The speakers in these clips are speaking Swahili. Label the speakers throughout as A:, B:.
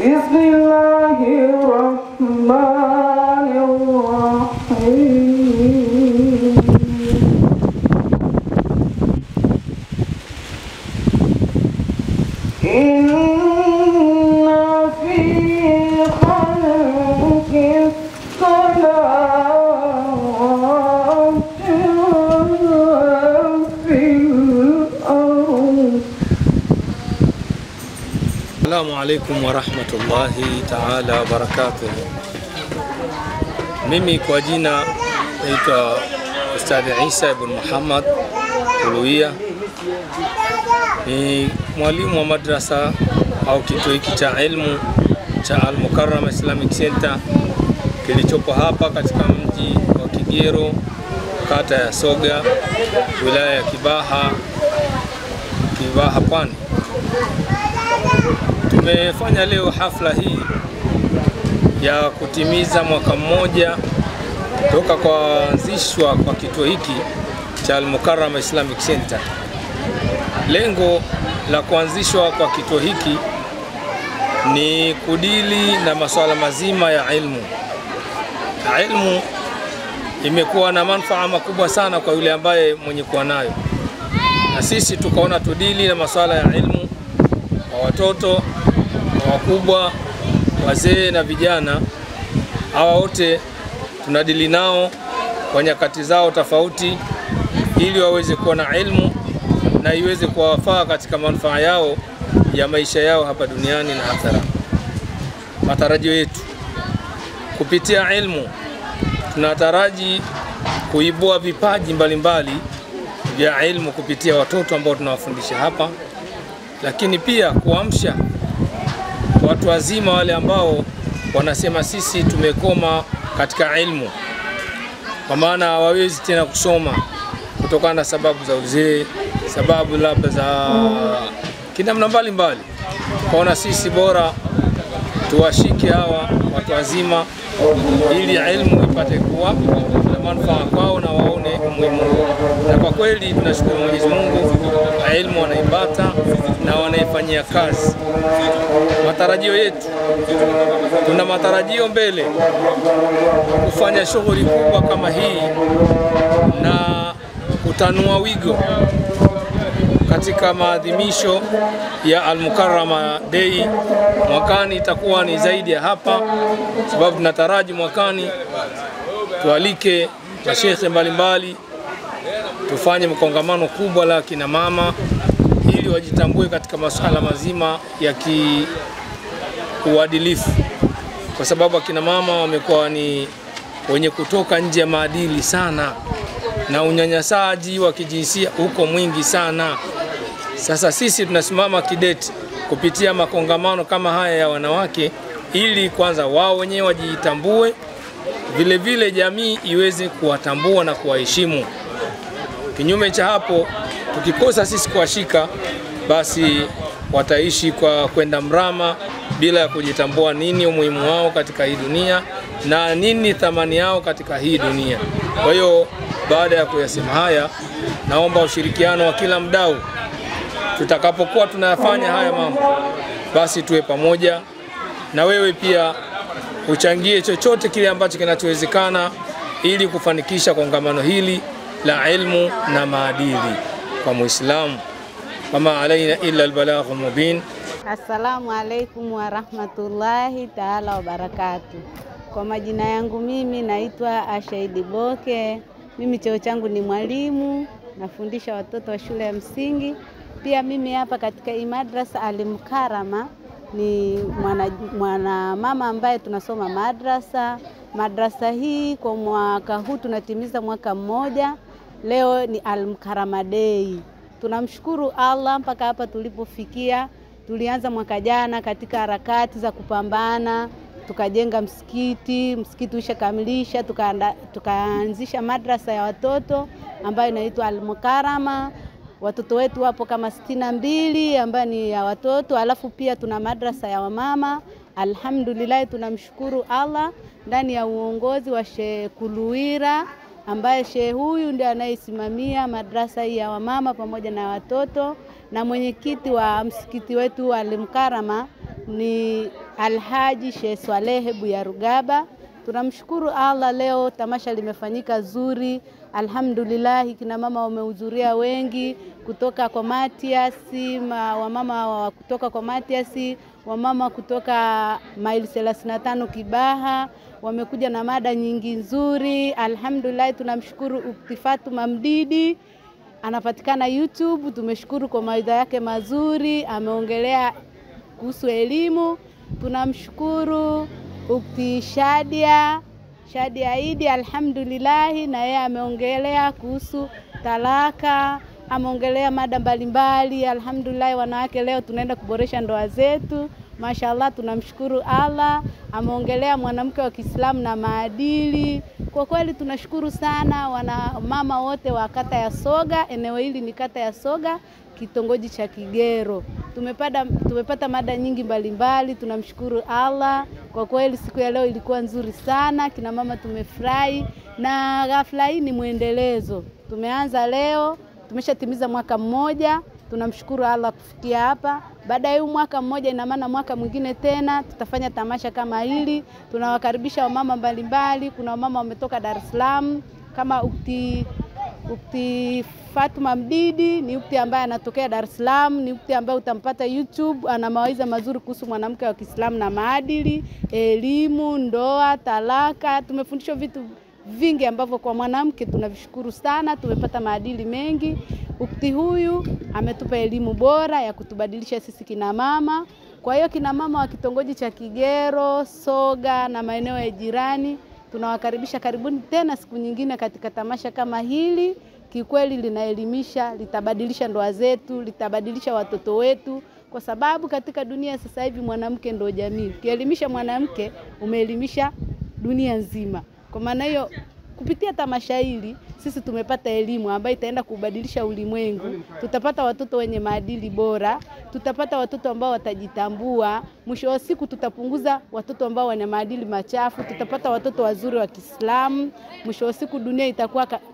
A: بسم الله الرحمن الرحيم إن في خلق السماوات وفي الأرض.
B: Assalamu alaikum wa rahmatullahi ta'ala wa barakatuh. Mimi kwa jina naitwa Ustadh Isa ibn Muhammad Kuluia, ni mwalimu wa madrasa au kituo hiki cha ilmu cha Al-Mukarrama Islamic Center kilichopo hapa katika mji wa Kigero, kata ya Soga, wilaya ya Kibaha Pwani. Tumefanya leo hafla hii ya kutimiza mwaka mmoja toka kuanzishwa kwa kituo hiki cha Al-Mukarrama Islamic Center. Lengo la kuanzishwa kwa kituo hiki ni kudili na masuala mazima ya ilmu. Ilmu imekuwa na manufaa makubwa sana kwa yule ambaye mwenye kuwa nayo, na sisi tukaona tudili na masuala ya ilmu kwa watoto, kwa wakubwa, wazee na vijana. Hawa wote tunadili nao kwa nyakati zao tofauti, ili waweze kuwa na ilmu na iweze kuwafaa katika manufaa yao ya maisha yao hapa duniani na akhera. Matarajio yetu kupitia ilmu, tunataraji kuibua vipaji mbalimbali vya ilmu kupitia watoto ambao tunawafundisha hapa, lakini pia kuamsha watu wazima wale ambao wanasema sisi tumekoma katika ilmu, kwa maana hawawezi tena kusoma kutokana na sababu za uzee, sababu labda za kinamna mbalimbali. Kwaona sisi bora tuwashike hawa watu wazima ili ilmu ipate kuwa na manufaa kwao na waone umuhimu. Na kwa kweli tunashukuru Mwenyezi Mungu, ilmu wanaipata na wanaifanyia kazi. Matarajio yetu, tuna matarajio mbele kufanya shughuli kubwa kama hii na kutanua wigo katika maadhimisho ya Al-Mukarrama Day. Mwakani itakuwa ni zaidi ya hapa, sababu tunataraji mwakani tualike mashekhe mbalimbali, tufanye mkongamano kubwa la kina mama ili wajitambue katika masuala mazima ya kiuadilifu, kwa sababu akina mama wamekuwa ni wenye kutoka nje ya maadili sana na unyanyasaji wa kijinsia huko mwingi sana. Sasa sisi tunasimama kidete kupitia makongamano kama haya ya wanawake, ili kwanza wao wenyewe wajitambue, vile vile jamii iweze kuwatambua na kuwaheshimu. Kinyume cha hapo, tukikosa sisi kuwashika, basi wataishi kwa kwenda mrama bila ya kujitambua nini umuhimu wao katika hii dunia na nini thamani yao katika hii dunia. Kwa hiyo baada ya kuyasema haya, naomba ushirikiano wa kila mdau. Tutakapokuwa tunayafanya haya mambo, basi tuwe pamoja, na wewe pia uchangie chochote kile ambacho kinachowezekana ili kufanikisha kongamano hili la ilmu na maadili kwa Muislamu. Wama alaina illa albalaghul mubin.
C: Assalamu alaikum wa rahmatullahi ta'ala wa barakatuh. Kwa majina yangu mimi naitwa Ashaidi Boke. Mimi cheo changu ni mwalimu, nafundisha watoto wa shule ya msingi. Pia mimi hapa katika hii madrasa Al-Mukarrama ni mwana mama ambaye tunasoma madrasa. Madrasa hii kwa mwaka huu tunatimiza mwaka mmoja. Leo ni Al-Mukarrama Day. Tunamshukuru Allah mpaka hapa tulipofikia. Tulianza mwaka jana katika harakati za kupambana, tukajenga msikiti ushakamilisha, tukaanzisha madrasa ya watoto ambayo inaitwa Al-Mukarrama. Watoto wetu wapo kama 62 ambayo ni ya watoto, alafu pia tuna madrasa ya wamama. Alhamdulillah, tunamshukuru Allah ndani ya uongozi wa Sheikh Kuluira, ambaye sheikh huyu ndiye anayesimamia madrasa hii ya wamama pamoja na watoto, na mwenyekiti wa msikiti wetu Al-Mukarrama ni Alhaji Sheikh Swaleh Buyarugaba. Tunamshukuru Allah, leo tamasha limefanyika zuri. Alhamdulillah, kina mama wamehudhuria wengi kutoka kwa Matiasi, wamama kutoka kwa Matiasi, wamama kutoka maili 35 Kibaha, wamekuja na mada nyingi nzuri. Alhamdulillah, tunamshukuru Ukti Fatuma Mdidi, anapatikana YouTube. Tumeshukuru kwa mawaidha yake mazuri, ameongelea kuhusu elimu. Tunamshukuru Ukti Shadia Idi, alhamdulillah, na yeye ameongelea kuhusu talaka, ameongelea mada mbalimbali. Alhamdulillah, wanawake leo tunaenda kuboresha ndoa zetu. Mashallah, tunamshukuru Allah. Ameongelea mwanamke wa Kiislamu na maadili. Kwa kweli tunashukuru sana wana mama wote wa kata ya Soga. Eneo hili ni kata ya Soga, kitongoji cha Kigero. Tumepata mada nyingi mbalimbali. Tunamshukuru Allah. Kwa kweli siku ya leo ilikuwa nzuri sana. Kina mama tumefurahi, na ghafla hii ni muendelezo. Tumeanza leo, tumeshatimiza mwaka mmoja. Tunamshukuru Allah kufikia hapa. Baada ya mwaka mmoja, ina maana mwaka mwingine tena tutafanya tamasha kama hili. Tunawakaribisha wamama mbalimbali. Kuna wamama wametoka Dar es Salaam kama Ukti Fatuma Mdidi, ni ukti ambaye anatokea Dar es Salaam, ni ukti ambaye utampata YouTube. Ana mawaidha mazuri kuhusu mwanamke wa Kiislamu na maadili, elimu, ndoa, talaka. Tumefundishwa vitu vingi ambavyo kwa mwanamke tunavishukuru sana. Tumepata maadili mengi. Ukti huyu ametupa elimu bora ya kutubadilisha sisi kina mama. Kwa hiyo kina mama wa kitongoji cha Kigero, Soga na maeneo ya jirani, tunawakaribisha, karibuni tena siku nyingine katika tamasha kama hili. Kikweli linaelimisha, litabadilisha ndoa zetu, litabadilisha watoto wetu, kwa sababu katika dunia sasa hivi mwanamke ndio jamii. Ukielimisha mwanamke, umeelimisha dunia nzima. Kwa maana hiyo, kupitia tamasha hili sisi tumepata elimu ambayo itaenda kubadilisha ulimwengu. Tutapata watoto wenye maadili bora, tutapata watoto ambao watajitambua. Mwisho wa siku tutapunguza watoto ambao wana maadili machafu, tutapata watoto wazuri wa Kiislamu. Mwisho wa siku dunia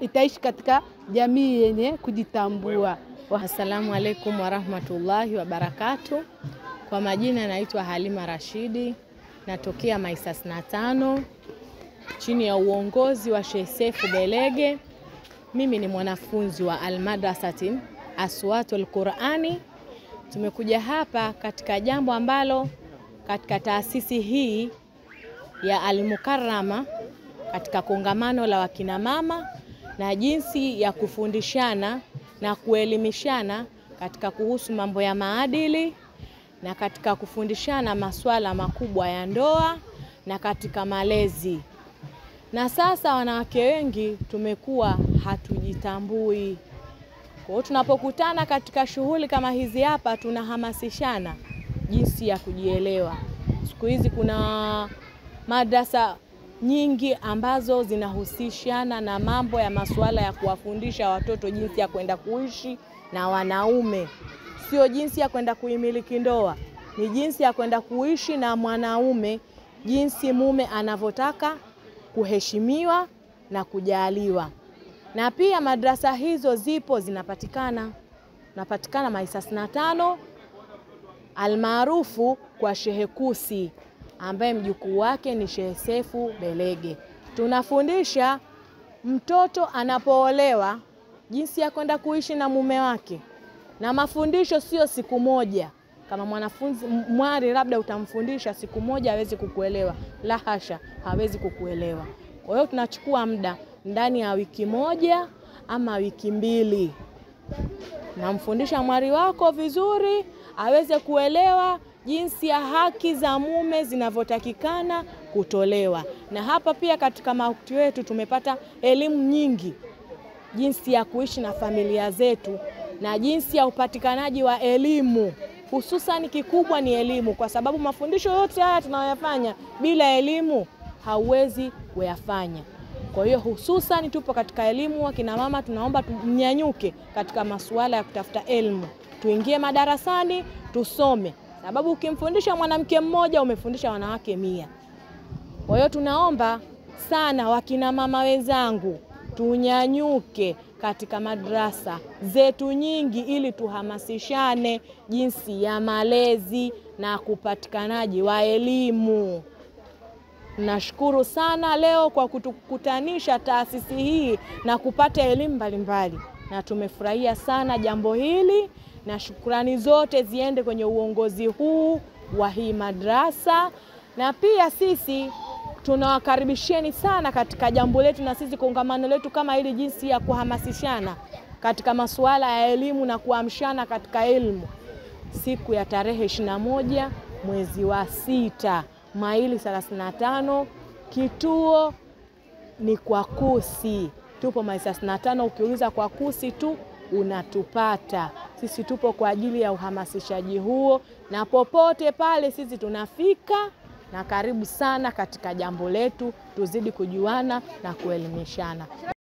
C: itaishi katika jamii yenye kujitambua.
D: Assalamu alaikum warahmatullahi wabarakatuh. Kwa majina naitwa Halima Rashidi, natokea Maisas na tano, chini ya uongozi wa Sheikh Sefu Belege. Mimi ni mwanafunzi wa Al-Madrasati Aswatul Qur'ani. Tumekuja hapa katika jambo ambalo katika taasisi hii ya Al-Mukarrama, katika kongamano la wakina mama, na jinsi ya kufundishana na kuelimishana katika kuhusu mambo ya maadili, na katika kufundishana masuala makubwa ya ndoa na katika malezi. Na sasa wanawake wengi tumekuwa hatujitambui. Kwa hiyo tunapokutana katika shughuli kama hizi hapa, tunahamasishana jinsi ya kujielewa. Siku hizi kuna madrasa nyingi ambazo zinahusishana na mambo ya masuala ya kuwafundisha watoto jinsi ya kwenda kuishi na wanaume. Sio jinsi ya kwenda kuimiliki ndoa, ni jinsi ya kwenda kuishi na mwanaume, jinsi mume anavyotaka kuheshimiwa na kujaliwa. Na pia madrasa hizo zipo, zinapatikana Maisas na tano, almaarufu kwa Sheikh Kusi, ambaye mjukuu wake ni Sheikh Sefu Belege. Tunafundisha mtoto anapoolewa jinsi ya kwenda kuishi na mume wake. Na mafundisho sio siku moja. Kama mwanafunzi mwari labda utamfundisha siku moja hawezi kukuelewa. La hasha, hawezi kukuelewa. Kwa hiyo tunachukua muda ndani ya wiki moja ama wiki mbili. Namfundisha mwari wako vizuri, aweze kuelewa jinsi ya haki za mume zinavyotakikana kutolewa. Na hapa pia katika maukti wetu tumepata elimu nyingi, jinsi ya kuishi na familia zetu na jinsi ya upatikanaji wa elimu. Hususan kikubwa ni elimu, kwa sababu mafundisho yote haya tunayoyafanya bila elimu hauwezi kuyafanya. Kwa hiyo hususan tupo katika elimu. Wakina mama tunaomba tunyanyuke katika masuala ya kutafuta elimu, tuingie madarasani tusome, sababu ukimfundisha mwanamke mmoja umefundisha wanawake 100. Kwa hiyo tunaomba sana wakina mama wenzangu tunyanyuke katika madrasa zetu nyingi, ili tuhamasishane jinsi ya malezi na kupatikanaji wa elimu. Nashukuru sana leo kwa kutukutanisha taasisi hii na kupata elimu mbalimbali, na tumefurahia sana jambo hili, na shukrani zote ziende kwenye uongozi huu wa hii madrasa. Na pia sisi tunawakaribisheni sana katika jambo letu, na sisi kongamano letu kama hili, jinsi ya kuhamasishana katika masuala ya elimu na kuamshana katika elimu, siku ya tarehe 21 mwezi wa 6, maili 35, kituo ni Kwakusi. Tupo maili 35, ukiuliza Kwakusi tu unatupata. Sisi tupo kwa ajili ya uhamasishaji huo, na popote pale sisi tunafika, na karibu sana katika jambo letu, tuzidi kujuana na kuelimishana.